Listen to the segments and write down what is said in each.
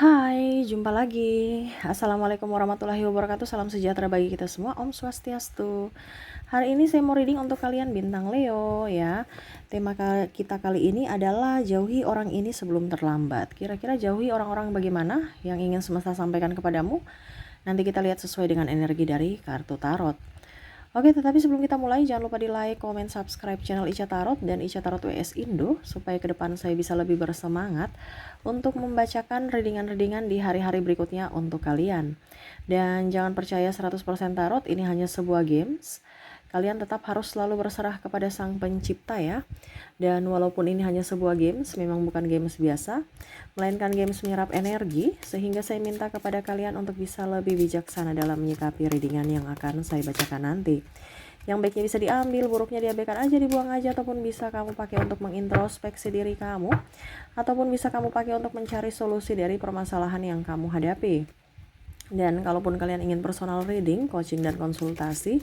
Hai, jumpa lagi. Assalamualaikum warahmatullahi wabarakatuh. Salam sejahtera bagi kita semua. Om Swastiastu. Hari ini saya mau reading untuk kalian bintang Leo ya. Tema kita kali ini adalah jauhi orang ini sebelum terlambat. Kira-kira jauhi orang-orang bagaimana yang ingin semesta sampaikan kepadamu? Nanti kita lihat sesuai dengan energi dari kartu tarot. Oke, tetapi sebelum kita mulai, jangan lupa di like, comment, subscribe channel Ica Tarot dan Ica Tarot WS Indo, supaya ke depan saya bisa lebih bersemangat untuk membacakan readingan-readingan di hari-hari berikutnya untuk kalian. Dan jangan percaya 100% tarot, ini hanya sebuah games. Kalian tetap harus selalu berserah kepada Sang Pencipta ya. Dan walaupun ini hanya sebuah games, memang bukan games biasa, melainkan games menyerap energi, sehingga saya minta kepada kalian untuk bisa lebih bijaksana dalam menyikapi readingan yang akan saya bacakan nanti. Yang baiknya bisa diambil, buruknya diabaikan aja, dibuang aja, ataupun bisa kamu pakai untuk mengintrospeksi diri kamu, ataupun bisa kamu pakai untuk mencari solusi dari permasalahan yang kamu hadapi. Dan kalaupun kalian ingin personal reading, coaching, dan konsultasi,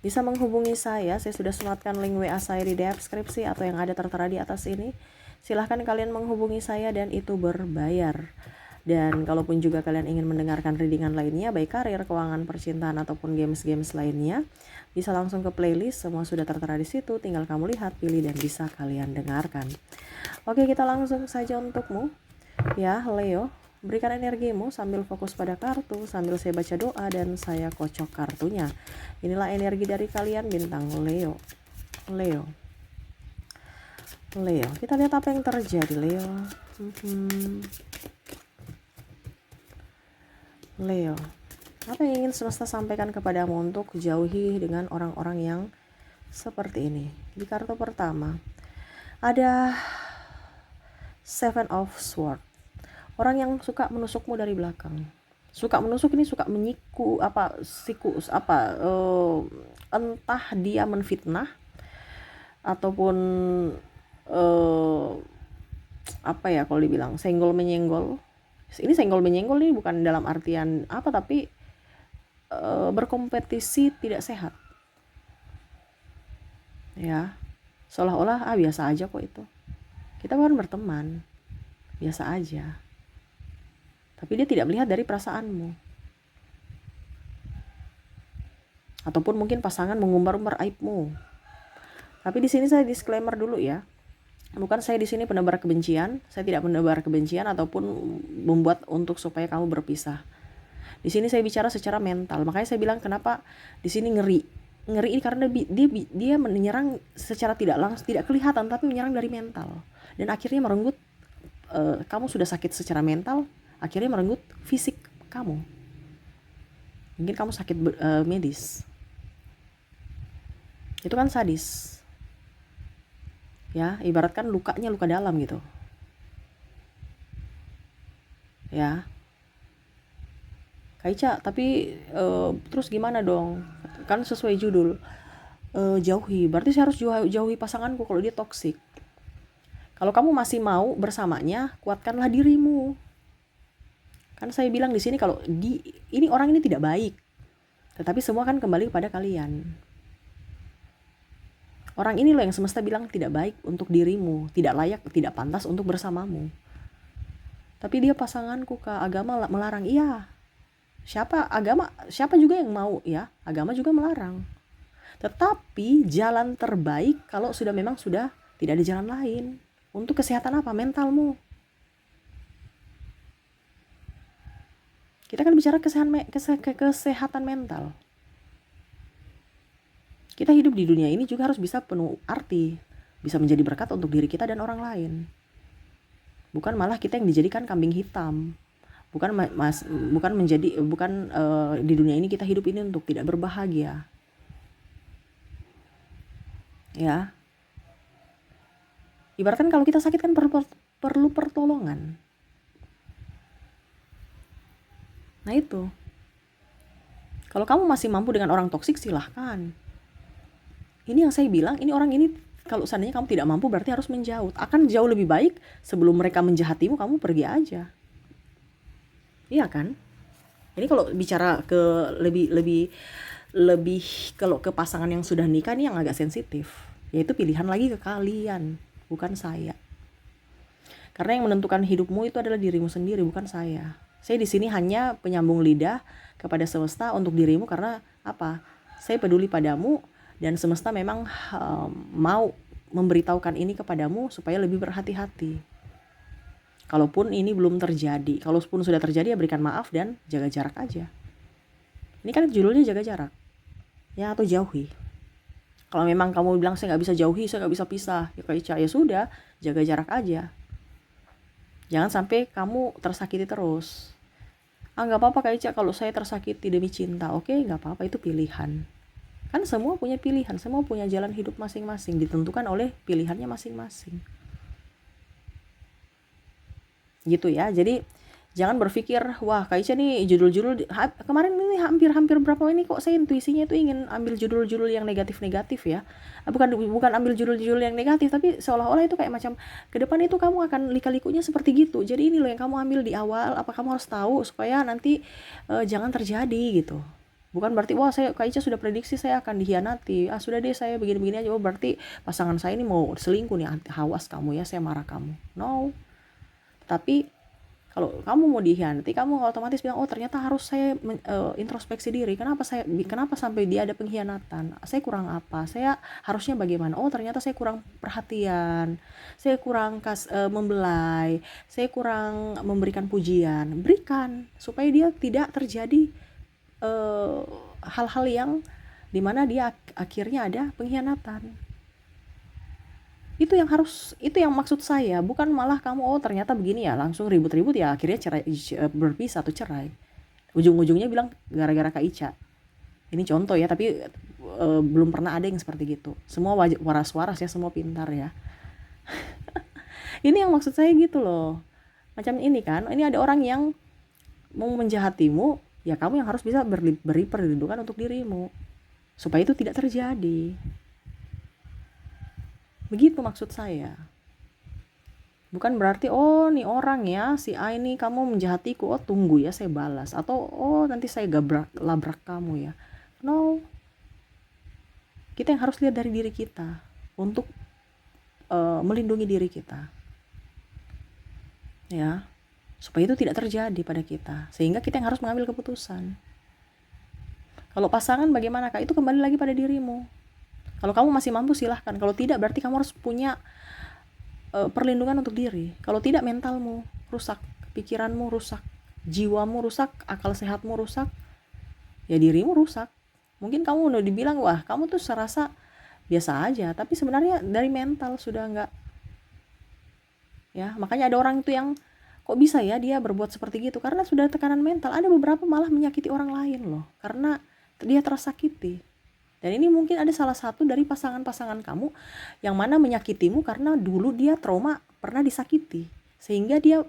bisa menghubungi saya sudah sematkan link WA saya di deskripsi atau yang ada tertera di atas ini. Silahkan kalian menghubungi saya dan itu berbayar. Dan kalaupun juga kalian ingin mendengarkan readingan lainnya, baik karir, keuangan, percintaan, ataupun games-games lainnya, bisa langsung ke playlist, semua sudah tertera di situ, tinggal kamu lihat, pilih, dan bisa kalian dengarkan. Oke, kita langsung saja untukmu, ya Leo. Berikan energimu sambil fokus pada kartu, sambil saya baca doa dan saya kocok kartunya. Inilah energi dari kalian bintang Leo. Leo. Kita lihat apa yang terjadi Leo. Leo. Apa yang ingin semesta sampaikan kepadamu untuk jauhi dengan orang-orang yang seperti ini. Di kartu pertama ada Seven of Swords. Orang yang suka menusukmu dari belakang. Suka menusuk ini suka menyiku entah dia menfitnah ataupun kalau dibilang senggol menyenggol. Ini senggol menyenggol ini bukan dalam artian apa, tapi berkompetisi tidak sehat. Ya. Seolah-olah biasa aja kok itu. Kita kan berteman. Biasa aja. Tapi dia tidak melihat dari perasaanmu. Ataupun mungkin pasangan mengumbar-umbar aibmu. Tapi di sini saya disclaimer dulu ya. Bukan saya di sini penebar kebencian, saya tidak menebar kebencian ataupun membuat untuk supaya kamu berpisah. Di sini saya bicara secara mental. Makanya saya bilang kenapa di sini ngeri. Ngeri ini karena dia menyerang secara tidak langsung, tidak kelihatan, tapi menyerang dari mental. Dan akhirnya merenggut kamu sudah sakit secara mental, akhirnya merenggut fisik kamu. Mungkin kamu sakit medis. Itu kan sadis. Ya, ibaratkan lukanya luka dalam gitu. Ya. Kaica, tapi terus gimana dong? Kan sesuai judul. Jauhi. Berarti saya harus jauhi pasanganku kalau dia toksik. Kalau kamu masih mau bersamanya, kuatkanlah dirimu. Kan saya bilang di sini kalau ini orang ini tidak baik. Tetapi semua kan kembali kepada kalian. Orang ini loh yang semesta bilang tidak baik untuk dirimu, tidak layak, tidak pantas untuk bersamamu. Tapi dia pasanganku, Kak, agama melarang. Iya. Siapa juga yang mau ya? Agama juga melarang. Tetapi jalan terbaik kalau memang sudah tidak ada jalan lain. Untuk kesehatan apa? Mentalmu. Kita kan bicara kesehatan mental. Kita hidup di dunia ini juga harus bisa penuh arti, bisa menjadi berkat untuk diri kita dan orang lain. Bukan malah kita yang dijadikan kambing hitam. Bukan di dunia ini kita hidup ini untuk tidak berbahagia. Ya. Ibaratkan kalau kita sakit kan perlu pertolongan. Nah itu. Kalau kamu masih mampu dengan orang toksik, silahkan. Ini yang saya bilang, ini orang ini kalau seandainya kamu tidak mampu berarti harus menjauh. Akan jauh lebih baik sebelum mereka menjahatimu, kamu pergi aja. Iya kan? Ini kalau bicara ke lebih kalau ke pasangan yang sudah nikah ini yang agak sensitif. Yaitu pilihan lagi ke kalian, bukan saya. Karena yang menentukan hidupmu itu adalah dirimu sendiri, bukan saya. Saya di sini hanya penyambung lidah kepada semesta untuk dirimu karena apa? Saya peduli padamu dan semesta memang mau memberitahukan ini kepadamu supaya lebih berhati-hati. Kalaupun ini belum terjadi, kalaupun sudah terjadi ya berikan maaf dan jaga jarak aja. Ini kan judulnya jaga jarak, ya, atau jauhi. Kalau memang kamu bilang saya nggak bisa jauhi, saya nggak bisa pisah, ya Kak, ya sudah, jaga jarak aja. Jangan sampai kamu tersakiti terus. Nggak apa-apa Kak Ica kalau saya tersakiti demi cinta. Oke, nggak apa-apa, itu pilihan. Kan semua punya pilihan, semua punya jalan hidup masing-masing, ditentukan oleh pilihannya masing-masing. Gitu ya. Jadi jangan berpikir, wah Kak Ica nih judul-judul kemarin ini hampir berapa ini kok saya intuisinya itu ingin ambil judul-judul yang negatif-negatif ya. Bukan ambil judul-judul yang negatif, tapi seolah-olah itu kayak macam ke depan itu kamu akan lika-likunya seperti gitu. Jadi ini loh yang kamu ambil di awal, apa kamu harus tahu supaya nanti jangan terjadi gitu. Bukan berarti wah saya Kak Ica sudah prediksi saya akan dihianati. Sudah deh saya begini-begini aja. Berarti pasangan saya ini mau selingkuh nih, awas kamu ya, saya marah kamu. No. Tapi kalau kamu mau dihianati, kamu otomatis bilang, oh ternyata harus saya introspeksi diri. Kenapa sampai dia ada pengkhianatan? Saya kurang apa? Saya harusnya bagaimana? Oh ternyata saya kurang perhatian, saya kurang membelai, saya kurang memberikan pujian. Berikan supaya dia tidak terjadi hal-hal yang dimana dia akhirnya ada pengkhianatan. Itu yang maksud saya, bukan malah kamu oh ternyata begini ya langsung ribut-ribut ya akhirnya berpisah atau cerai, ujung-ujungnya bilang gara-gara Kak Ica. Ini contoh ya, tapi belum pernah ada yang seperti gitu. Semua waras-waras ya, semua pintar ya. Ini yang maksud saya gitu loh. Macam ini kan, ini ada orang yang mau menjahatimu, ya kamu yang harus bisa beri perlindungan untuk dirimu supaya itu tidak terjadi. Begitu maksud saya. Bukan berarti oh nih orang ya si A ini kamu menjahatiku, oh tunggu ya saya balas, atau oh nanti saya labrak kamu ya. No. Kita yang harus lihat dari diri kita untuk melindungi diri kita. Ya. Supaya itu tidak terjadi pada kita. Sehingga kita yang harus mengambil keputusan. Kalau pasangan bagaimana Kak? Itu kembali lagi pada dirimu. Kalau kamu masih mampu silahkan. Kalau tidak berarti kamu harus punya perlindungan untuk diri. Kalau tidak mentalmu rusak, pikiranmu rusak, jiwamu rusak, akal sehatmu rusak, ya dirimu rusak. Mungkin kamu udah dibilang wah kamu tuh serasa biasa aja, tapi sebenarnya dari mental sudah enggak. Ya makanya ada orang itu yang kok bisa ya dia berbuat seperti gitu, karena sudah tekanan mental. Ada beberapa malah menyakiti orang lain loh, karena dia tersakiti. Dan ini mungkin ada salah satu dari pasangan-pasangan kamu yang mana menyakitimu karena dulu dia trauma pernah disakiti. Sehingga dia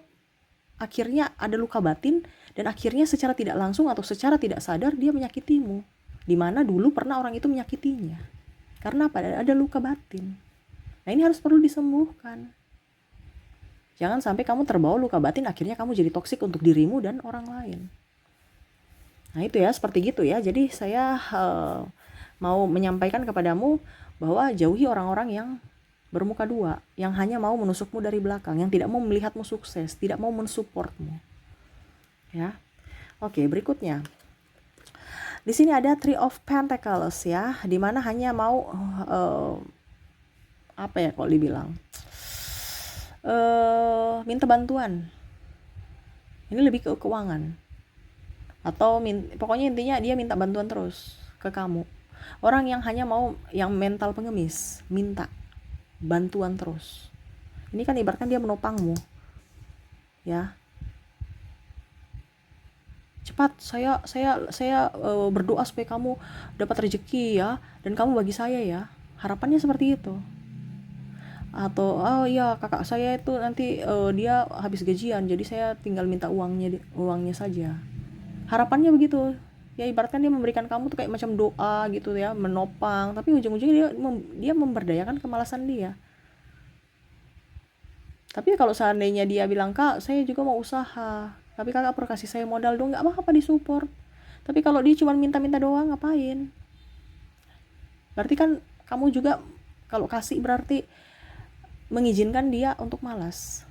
akhirnya ada luka batin dan akhirnya secara tidak langsung atau secara tidak sadar dia menyakitimu. Di mana dulu pernah orang itu menyakitinya. Karena apa? Ada luka batin. Nah ini harus perlu disembuhkan. Jangan sampai kamu terbawa luka batin akhirnya kamu jadi toksik untuk dirimu dan orang lain. Nah itu ya, seperti gitu ya. Jadi saya mau menyampaikan kepadamu bahwa jauhi orang-orang yang bermuka dua, yang hanya mau menusukmu dari belakang, yang tidak mau melihatmu sukses, tidak mau mensupportmu. Ya. Oke, berikutnya. Di sini ada Three of Pentacles ya, di mana hanya mau apa ya kalau dibilang? Minta bantuan. Ini lebih ke keuangan. Atau pokoknya intinya dia minta bantuan terus ke kamu. Orang yang hanya mau, yang mental pengemis, minta bantuan terus. Ini kan ibaratkan dia menopangmu. Ya. Cepat, saya berdoa supaya kamu dapat rezeki ya, dan kamu bagi saya ya. Harapannya seperti itu. Atau oh iya kakak saya itu nanti dia habis gajian, jadi saya tinggal minta uangnya saja. Harapannya begitu. Ya ibaratkan dia memberikan kamu tuh kayak macam doa gitu ya, menopang, tapi ujung-ujungnya dia memberdayakan kemalasan dia. Tapi kalau seandainya dia bilang, Kak saya juga mau usaha, tapi kakak perlu kasih saya modal dong, nggak apa-apa disupport. Tapi kalau dia cuma minta-minta doang, ngapain? Berarti kan kamu juga kalau kasih berarti mengizinkan dia untuk malas.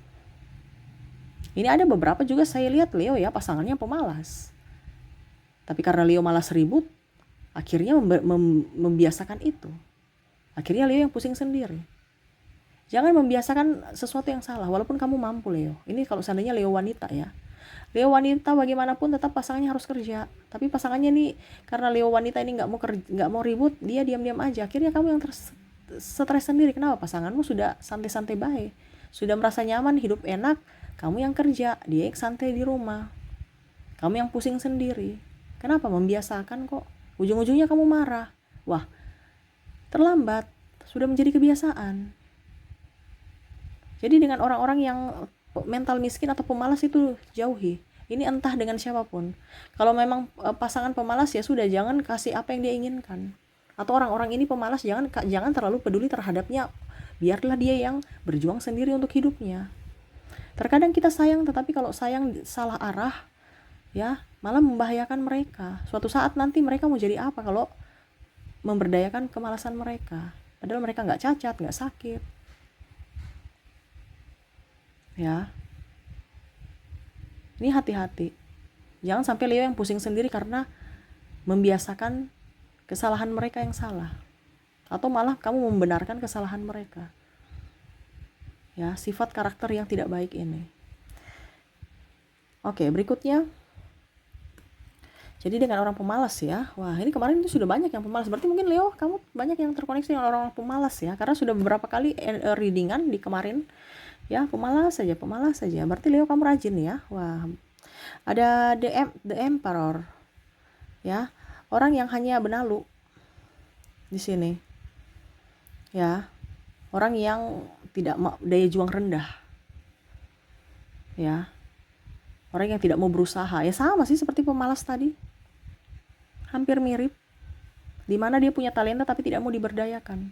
Ini ada beberapa juga saya lihat Leo ya, pasangannya pemalas. Tapi karena Leo malas ribut, akhirnya membiasakan itu. Akhirnya Leo yang pusing sendiri. Jangan membiasakan sesuatu yang salah, walaupun kamu mampu Leo. Ini kalau seandainya Leo wanita ya. Leo wanita bagaimanapun tetap pasangannya harus kerja. Tapi pasangannya nih, karena Leo wanita ini nggak mau ribut, dia diam-diam aja. Akhirnya kamu yang stres sendiri. Kenapa? Pasanganmu sudah santai-santai baik, sudah merasa nyaman, hidup enak. Kamu yang kerja, dia yang santai di rumah. Kamu yang pusing sendiri. Kenapa? Membiasakan kok. Ujung-ujungnya kamu marah. Wah, terlambat. Sudah menjadi kebiasaan. Jadi dengan orang-orang yang mental miskin atau pemalas itu jauhi. Ini entah dengan siapapun. Kalau memang pasangan pemalas ya sudah, jangan kasih apa yang dia inginkan. Atau orang-orang ini pemalas, jangan terlalu peduli terhadapnya. Biarlah dia yang berjuang sendiri untuk hidupnya. Terkadang kita sayang, tetapi kalau sayang salah arah, ya malah membahayakan mereka. Suatu saat nanti mereka mau jadi apa kalau memberdayakan kemalasan mereka? Padahal mereka nggak cacat, nggak sakit. Ya, ini hati-hati. Jangan sampai Leo yang pusing sendiri karena membiasakan kesalahan mereka yang salah, atau malah kamu membenarkan kesalahan mereka. Ya, sifat karakter yang tidak baik ini. Oke, berikutnya. Jadi dengan orang pemalas ya. Wah, ini kemarin itu sudah banyak yang pemalas. Berarti mungkin Leo, kamu banyak yang terkoneksi dengan orang-orang pemalas ya. Karena sudah beberapa kali readingan di kemarin. Ya, pemalas saja. Berarti Leo kamu rajin ya. Wah, ada the Emperor. Ya, orang yang hanya benalu di sini. Ya, orang yang tidak daya juang rendah. Ya, orang yang tidak mau berusaha. Ya sama sih seperti pemalas tadi. Hampir mirip. Dimana dia punya talenta tapi tidak mau diberdayakan.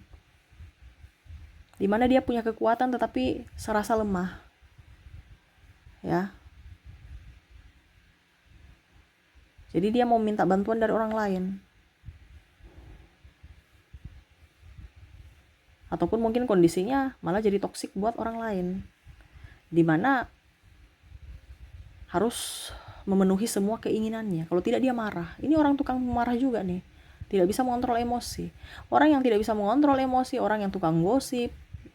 Dimana dia punya kekuatan tetapi serasa lemah. Ya. Jadi dia mau minta bantuan dari orang lain. Ataupun mungkin kondisinya malah jadi toksik buat orang lain. Dimana harus memenuhi semua keinginannya. Kalau tidak dia marah. Ini orang tukang marah juga nih. Tidak bisa mengontrol emosi. Orang yang tidak bisa mengontrol emosi, orang yang tukang gosip,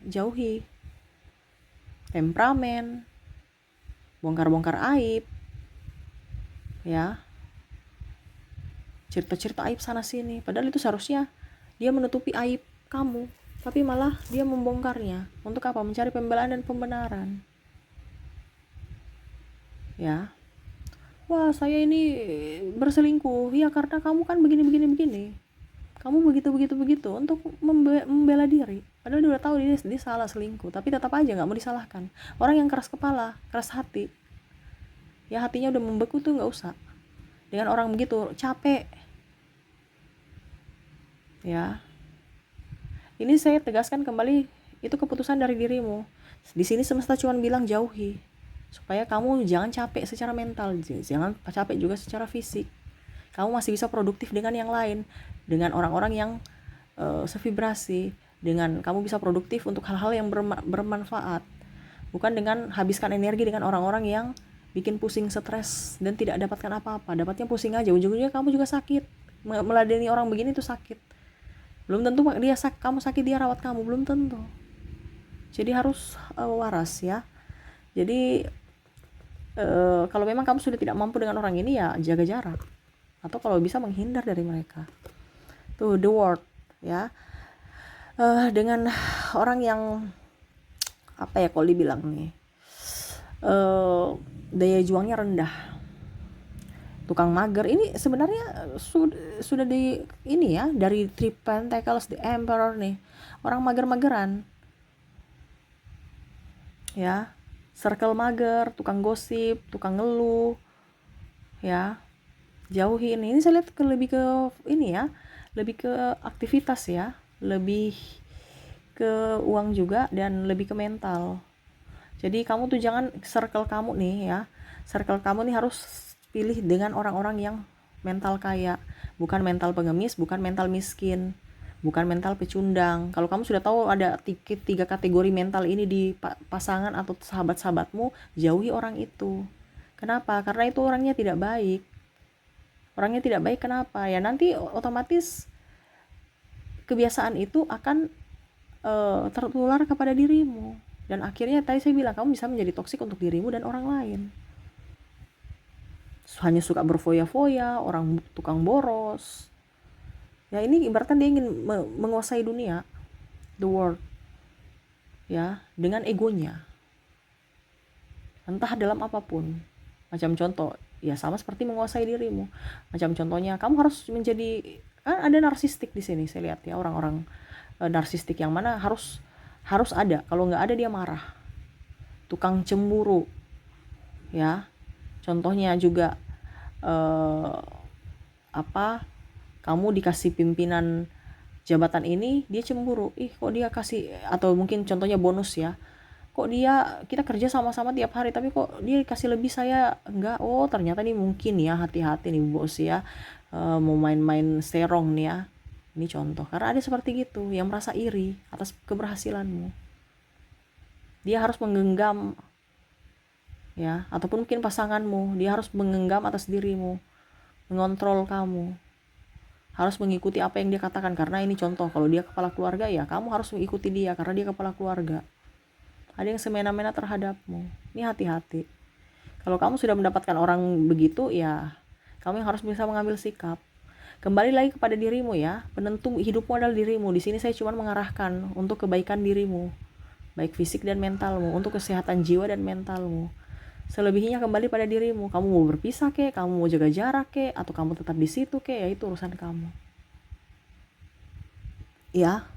jauhi. Temperamen, bongkar-bongkar aib, ya, cerita-cerita aib sana sini. Padahal itu seharusnya dia menutupi aib kamu, tapi malah dia membongkarnya. Untuk apa? Mencari pembelaan dan pembenaran. Ya, wah saya ini berselingkuh, ya karena kamu kan begini. Kamu begitu untuk membela diri. Padahal dia udah tahu dia salah selingkuh, tapi tetap aja nggak mau disalahkan. Orang yang keras kepala, keras hati, ya hatinya udah membeku tuh nggak usah. Dengan orang begitu capek. Ya, ini saya tegaskan kembali, itu keputusan dari dirimu. Di sini semesta cuma bilang jauhi, supaya kamu jangan capek secara mental, jangan capek juga secara fisik. Kamu masih bisa produktif dengan yang lain, dengan orang-orang yang sevibrasi, dengan kamu bisa produktif untuk hal-hal yang bermanfaat, bukan dengan habiskan energi dengan orang-orang yang bikin pusing, stres, dan tidak dapatkan apa-apa. Dapatnya pusing aja, ujung-ujungnya kamu juga sakit. Meladeni orang begini tuh sakit. Belum tentu kamu sakit dia rawat kamu, belum tentu. Jadi harus waras ya. Jadi kalau memang kamu sudah tidak mampu dengan orang ini, ya jaga jarak. Atau kalau bisa menghindar dari mereka. Tuh the word ya. Dengan orang yang apa ya kalau dibilang nih, daya juangnya rendah, tukang mager. Ini sebenarnya sudah di ini ya, dari Three Pentacles, the Emperor nih, orang mager-mageran ya, circle mager, tukang gosip, tukang ngeluh ya. Jauhi ini saya lihat lebih ke ini ya, lebih ke aktivitas ya, lebih ke uang juga, dan lebih ke mental. Jadi kamu tuh jangan, circle kamu nih ya, circle kamu nih harus pilih dengan orang-orang yang mental kaya, bukan mental pengemis, bukan mental miskin, bukan mental pecundang. Kalau kamu sudah tahu ada tiga kategori mental ini di pasangan atau sahabat-sahabatmu, jauhi orang itu. Kenapa? Karena itu orangnya tidak baik. Orangnya tidak baik kenapa? Ya nanti otomatis kebiasaan itu akan tertular kepada dirimu. Dan akhirnya tadi saya bilang, kamu bisa menjadi toksik untuk dirimu dan orang lain. Hanya suka berfoya-foya, orang tukang boros. Ya ini ibaratnya dia ingin menguasai dunia, the world. Ya, dengan egonya. Entah dalam apapun. Macam contoh, ya sama seperti menguasai dirimu. Macam contohnya, kamu harus menjadi, kan ada narsistik di sini saya lihat ya, orang-orang narsistik yang mana harus ada. Kalau nggak ada dia marah. Tukang cemburu. Ya. Contohnya juga kamu dikasih pimpinan jabatan ini, dia cemburu. Kok dia kasih, atau mungkin contohnya bonus ya. Kok kita kerja sama-sama tiap hari tapi kok dia kasih lebih, saya enggak. Oh, ternyata nih mungkin ya, hati-hati nih bos ya. Mau main-main serong nih ya. Ini contoh. Karena ada seperti gitu yang merasa iri atas keberhasilanmu. Dia harus menggenggam ya, ataupun mungkin pasanganmu, dia harus menggenggam atas dirimu, mengontrol kamu, harus mengikuti apa yang dia katakan. Karena ini contoh, kalau dia kepala keluarga ya kamu harus mengikuti dia karena dia kepala keluarga. Ada yang semena-mena terhadapmu. Ini hati-hati. Kalau kamu sudah mendapatkan orang begitu, ya kamu yang harus bisa mengambil sikap. Kembali lagi kepada dirimu ya, penentu hidupmu adalah dirimu. Di sini saya cuma mengarahkan untuk kebaikan dirimu, baik fisik dan mentalmu, untuk kesehatan jiwa dan mentalmu. Selebihnya kembali pada dirimu. Kamu mau berpisah kek, kamu mau jaga jarak kek, atau kamu tetap di situ kek, ya itu urusan kamu. Ya,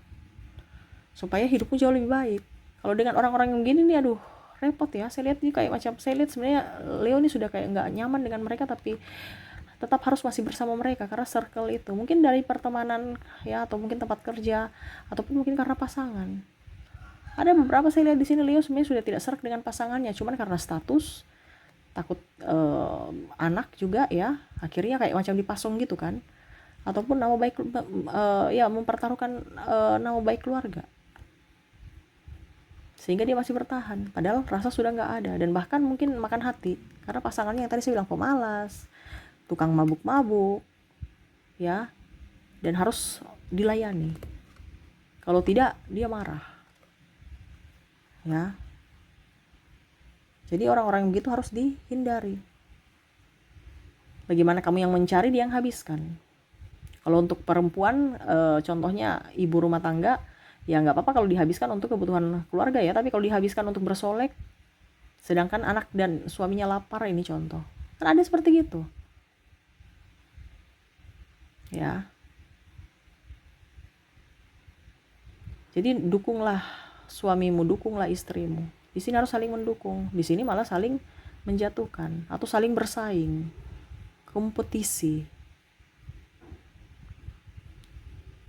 supaya hidupmu jauh lebih baik. Kalau dengan orang-orang yang gini nih, aduh, repot ya. Saya lihat nih kayak macam, saya lihat sebenarnya Leo nih sudah kayak nggak nyaman dengan mereka, tapi tetap harus masih bersama mereka karena circle itu. Mungkin dari pertemanan ya, atau mungkin tempat kerja, ataupun mungkin karena pasangan. Ada beberapa saya lihat di sini Leo sebenarnya sudah tidak serak dengan pasangannya, cuman karena status, takut anak juga ya, akhirnya kayak macam dipasung gitu kan, ataupun nama baik ya, mempertaruhkan nama baik keluarga, sehingga dia masih bertahan padahal rasa sudah nggak ada, dan bahkan mungkin makan hati karena pasangannya yang tadi saya bilang pemalas, tukang mabuk-mabuk ya, dan harus dilayani. Kalau tidak dia marah ya. Jadi orang-orang yang begitu harus dihindari. Bagaimana kamu yang mencari, dia yang habiskan. Kalau untuk perempuan, contohnya ibu rumah tangga, ya nggak apa-apa kalau dihabiskan untuk kebutuhan keluarga ya. Tapi kalau dihabiskan untuk bersolek, sedangkan anak dan suaminya lapar, ini contoh. Kan ada seperti gitu. Ya. Jadi dukunglah suamimu, dukunglah istrimu. Di sini harus saling mendukung. Di sini malah saling menjatuhkan atau saling bersaing, kompetisi.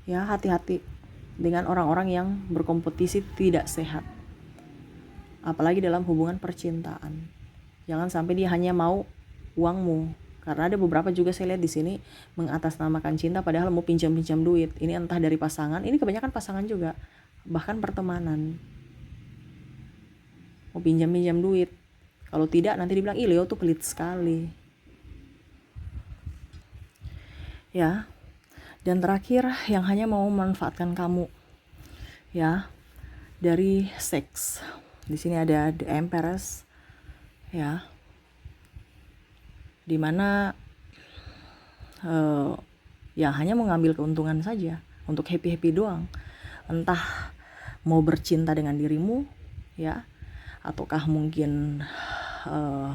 Ya, hati-hati dengan orang-orang yang berkompetisi tidak sehat. Apalagi dalam hubungan percintaan. Jangan sampai dia hanya mau uangmu. Karena ada beberapa juga saya lihat di sini mengatasnamakan cinta padahal mau pinjam-pinjam duit. Ini entah dari pasangan, ini kebanyakan pasangan juga, bahkan pertemanan. Mau pinjam-pinjam duit. Kalau tidak nanti dibilang, ih Leo tuh pelit sekali. Ya. Dan terakhir, yang hanya mau memanfaatkan kamu. Ya. Dari seks. Di sini ada The Empress. Ya. Dimana ya hanya mengambil keuntungan saja, untuk happy-happy doang. Entah mau bercinta dengan dirimu, ya, ataukah mungkin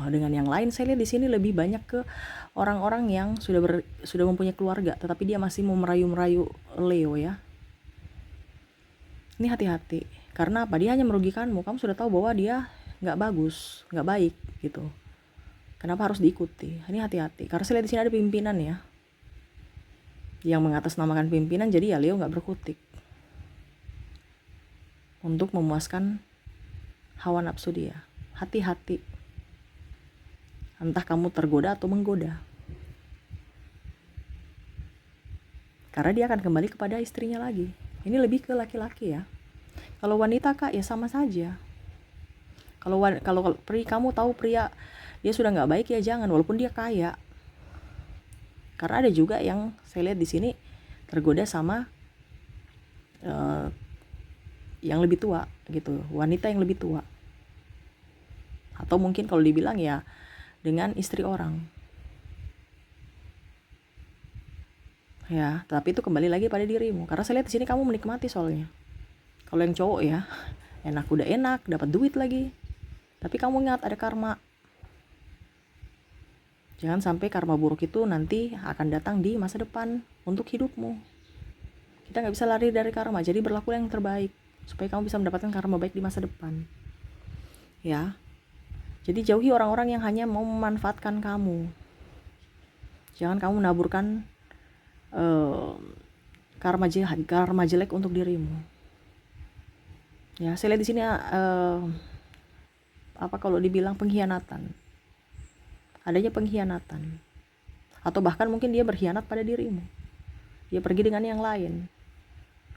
dengan yang lain. Saya lihat di sini lebih banyak ke orang-orang yang sudah mempunyai keluarga, tetapi dia masih mau merayu-merayu Leo ya. Ini hati-hati, karena apa? Dia hanya merugikanmu. Kamu sudah tahu bahwa dia nggak bagus, nggak baik gitu. Kenapa harus diikuti? Ini hati-hati. Karena saya lihat di sini ada pimpinan ya, yang mengatasnamakan pimpinan. Jadi ya Leo nggak berkutik untuk memuaskan hawa nafsu dia. Hati-hati. Entah kamu tergoda atau menggoda. Karena dia akan kembali kepada istrinya lagi. Ini lebih ke laki-laki ya. Kalau wanita Kak ya sama saja. Kalau kamu tahu pria dia sudah nggak baik ya jangan, walaupun dia kaya. Karena ada juga yang saya lihat di sini tergoda sama yang lebih tua gitu, wanita yang lebih tua. Atau mungkin kalau dibilang ya dengan istri orang. Ya, tapi itu kembali lagi pada dirimu. Karena saya lihat di sini kamu menikmati soalnya. Kalau yang cowok ya, udah enak, dapat duit lagi. Tapi kamu ingat ada karma. Jangan sampai karma buruk itu nanti akan datang di masa depan untuk hidupmu. Kita nggak bisa lari dari karma, jadi berlaku yang terbaik supaya kamu bisa mendapatkan karma baik di masa depan. Ya, jadi jauhi orang-orang yang hanya mau memanfaatkan kamu. Jangan kamu menaburkan karma jelek untuk dirimu. Ya, saya lihat di sini kalau dibilang pengkhianatan. Adanya pengkhianatan. Atau bahkan mungkin dia berkhianat pada dirimu. Dia pergi dengan yang lain.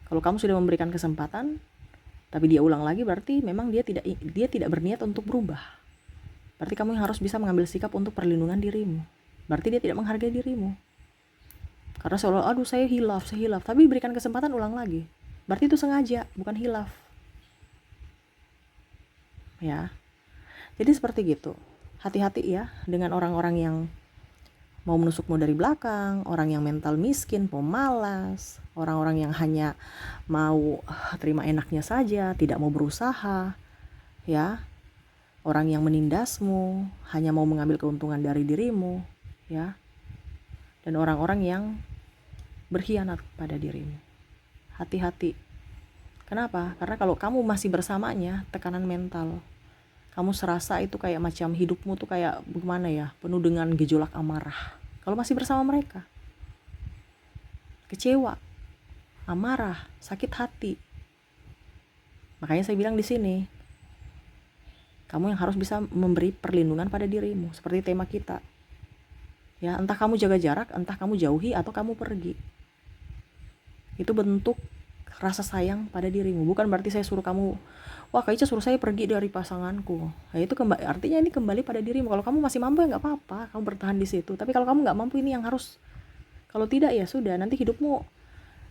Kalau kamu sudah memberikan kesempatan, tapi dia ulang lagi, berarti memang dia tidak berniat untuk berubah. Berarti kamu yang harus bisa mengambil sikap untuk perlindungan dirimu. Berarti dia tidak menghargai dirimu. Karena seolah aduh saya hilaf, tapi berikan kesempatan ulang lagi. Berarti itu sengaja, bukan hilaf. Ya. Jadi seperti gitu. Hati-hati ya dengan orang-orang yang mau menusukmu dari belakang, orang yang mental miskin, pemalas, orang-orang yang hanya mau terima enaknya saja, tidak mau berusaha. Ya. Orang yang menindasmu, hanya mau mengambil keuntungan dari dirimu, ya. Dan orang-orang yang berkhianat pada dirimu. Hati-hati. Kenapa? Karena kalau kamu masih bersamanya, tekanan mental. Kamu serasa itu kayak macam hidupmu tuh kayak bagaimana ya, penuh dengan gejolak amarah. Kalau masih bersama mereka. Kecewa, amarah, sakit hati. Makanya saya bilang di sini, kamu yang harus bisa memberi perlindungan pada dirimu, seperti tema kita. Ya, entah kamu jaga jarak, entah kamu jauhi atau kamu pergi. Itu bentuk rasa sayang pada dirimu. Bukan berarti saya suruh kamu, wah Kak Ica suruh saya pergi dari pasanganku. Nah, itu artinya ini kembali pada dirimu. Kalau kamu masih mampu ya nggak apa-apa, kamu bertahan di situ. Tapi kalau kamu nggak mampu, ini yang harus. Kalau tidak ya sudah, nanti hidupmu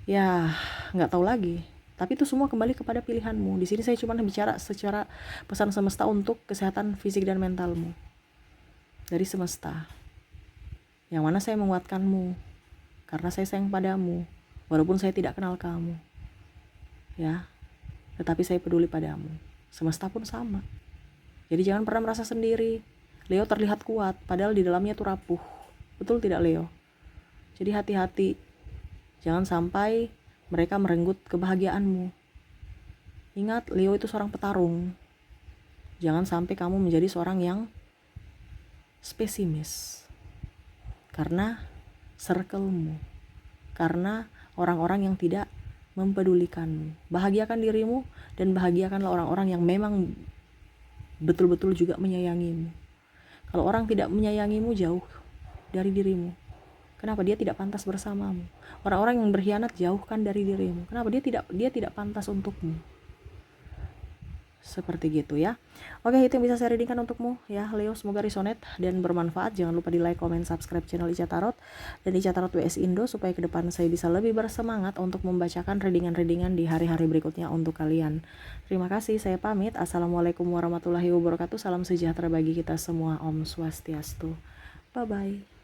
ya nggak tahu lagi. Tapi itu semua kembali kepada pilihanmu. Di sini saya cuma bicara secara pesan semesta untuk kesehatan fisik dan mentalmu. Dari semesta. Yang mana saya menguatkanmu. Karena saya sayang padamu. Walaupun saya tidak kenal kamu. Ya. Tetapi saya peduli padamu. Semesta pun sama. Jadi jangan pernah merasa sendiri. Leo terlihat kuat. Padahal di dalamnya itu rapuh. Betul tidak Leo? Jadi hati-hati. Jangan sampai mereka merenggut kebahagiaanmu. Ingat, Leo itu seorang petarung. Jangan sampai kamu menjadi seorang yang spesimis. Karena circle-mu. Karena orang-orang yang tidak mempedulikanmu. Bahagiakan dirimu dan bahagiakanlah orang-orang yang memang betul-betul juga menyayangimu. Kalau orang tidak menyayangimu, jauh dari dirimu. Kenapa? Dia tidak pantas bersamamu. Orang-orang yang berkhianat, jauhkan dari dirimu. Kenapa? Dia tidak pantas untukmu. Seperti gitu ya. Oke, itu yang bisa saya readingkan untukmu ya Leo. Semoga resonate dan bermanfaat. Jangan lupa di like, comment, subscribe channel Ica Tarot dan Ica Tarot WS Indo supaya ke depan saya bisa lebih bersemangat untuk membacakan readingan-readingan di hari-hari berikutnya untuk kalian. Terima kasih, saya pamit. Assalamualaikum warahmatullahi wabarakatuh. Salam sejahtera bagi kita semua. Om Swastiastu. Bye bye.